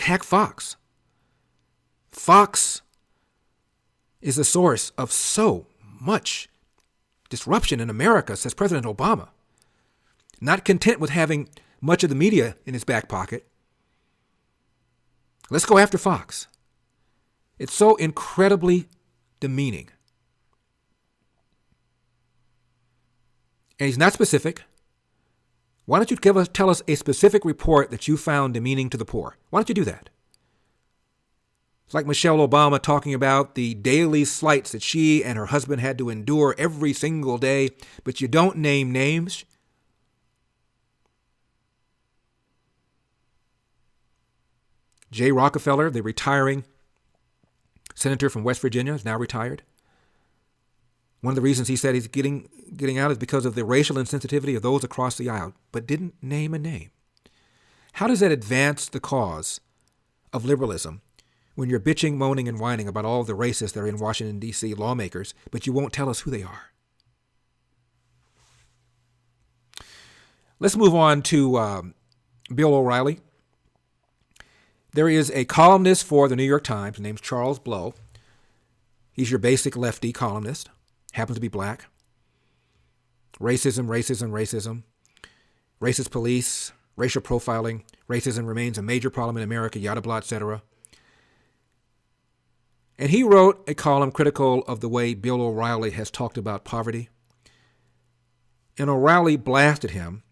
attack Fox. Fox is the source of so much disruption in America, says President Obama. Not content with having much of the media in his back pocket, let's go after Fox. It's so incredibly demeaning. And he's not specific. Why don't you tell us a specific report that you found demeaning to the poor? Why don't you do that? It's like Michelle Obama talking about the daily slights that she and her husband had to endure every single day, but you don't name names. Jay Rockefeller, the retiring senator from West Virginia, is now retired. One of the reasons he said he's getting out is because of the racial insensitivity of those across the aisle, but didn't name a name. How does that advance the cause of liberalism when you're bitching, moaning, and whining about all the racists that are in Washington, D.C., lawmakers, but you won't tell us who they are? Let's move on to Bill O'Reilly. There is a columnist for the New York Times named Charles Blow. He's your basic lefty columnist, happens to be black. Racism, racism, racism. Racist police, racial profiling. Racism remains a major problem in America, yada blah, etc. And he wrote a column critical of the way Bill O'Reilly has talked about poverty. And O'Reilly blasted him,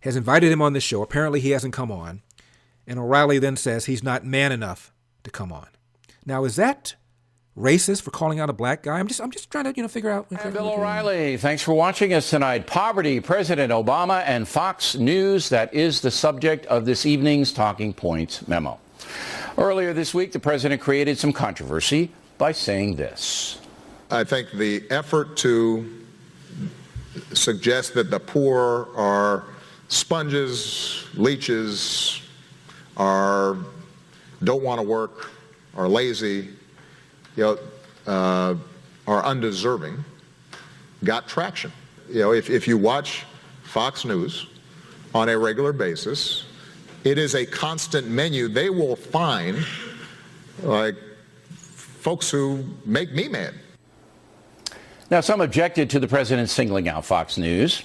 has invited him on the show. Apparently he hasn't come on. And O'Reilly then says he's not man enough to come on. Now, is that racist for calling out a black guy? I'm just trying to figure out. And Bill O'Reilly, thanks for watching us tonight. Poverty, President Obama, and Fox News. That is the subject of this evening's Talking Points memo. Earlier this week, the president created some controversy by saying this. I think the effort to suggest that the poor are sponges, leeches, don't want to work, are lazy, are undeserving, got traction. If you watch Fox News on a regular basis, it is a constant menu. They will find like folks who make me mad. Now, some objected to the president singling out Fox News.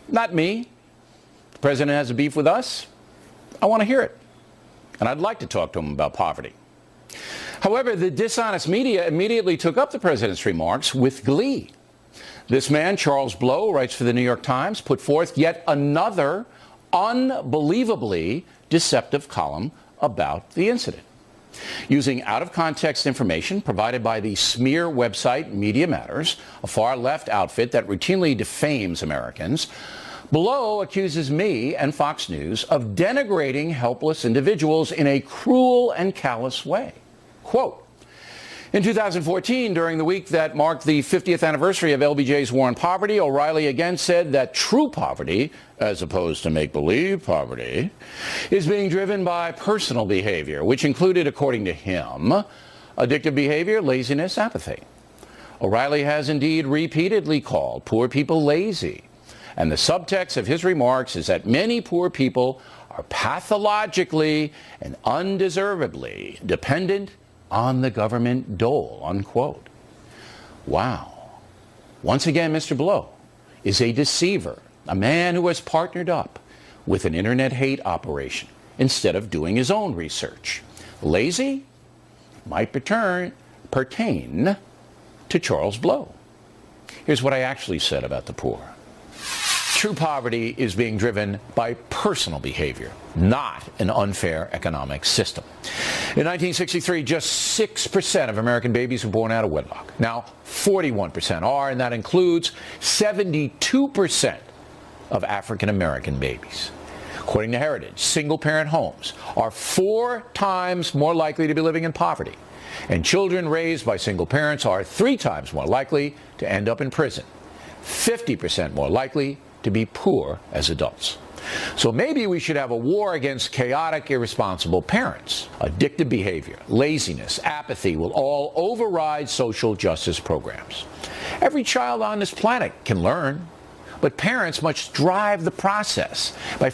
Not me. The president has a beef with us. I want to hear it. And I'd like to talk to him about poverty. However, the dishonest media immediately took up the president's remarks with glee. This man, Charles Blow, writes for the New York Times, put forth yet another unbelievably deceptive column about the incident. Using out-of-context information provided by the smear website Media Matters, a far-left outfit that routinely defames Americans, Blow accuses me and Fox News of denigrating helpless individuals in a cruel and callous way. Quote, in 2014, during the week that marked the 50th anniversary of LBJ's war on poverty, O'Reilly again said that true poverty, as opposed to make-believe poverty, is being driven by personal behavior, which included, according to him, addictive behavior, laziness, apathy. O'Reilly has indeed repeatedly called poor people lazy. And the subtext of his remarks is that many poor people are pathologically and undeservedly dependent on the government dole, unquote. Wow. Once again, Mr. Blow is a deceiver, a man who has partnered up with an internet hate operation instead of doing his own research. Lazy might pertain to Charles Blow. Here's what I actually said about the poor. True poverty is being driven by personal behavior, not an unfair economic system. In 1963, just 6% of American babies were born out of wedlock. Now, 41% are, and that includes 72% of African American babies. According to Heritage, single-parent homes are 4 times more likely to be living in poverty, and children raised by single parents are 3 times more likely to end up in prison, 50% more likely to be poor as adults. So maybe we should have a war against chaotic, irresponsible parents. Addictive behavior, laziness, apathy will all override social justice programs. Every child on this planet can learn, but parents must drive the process by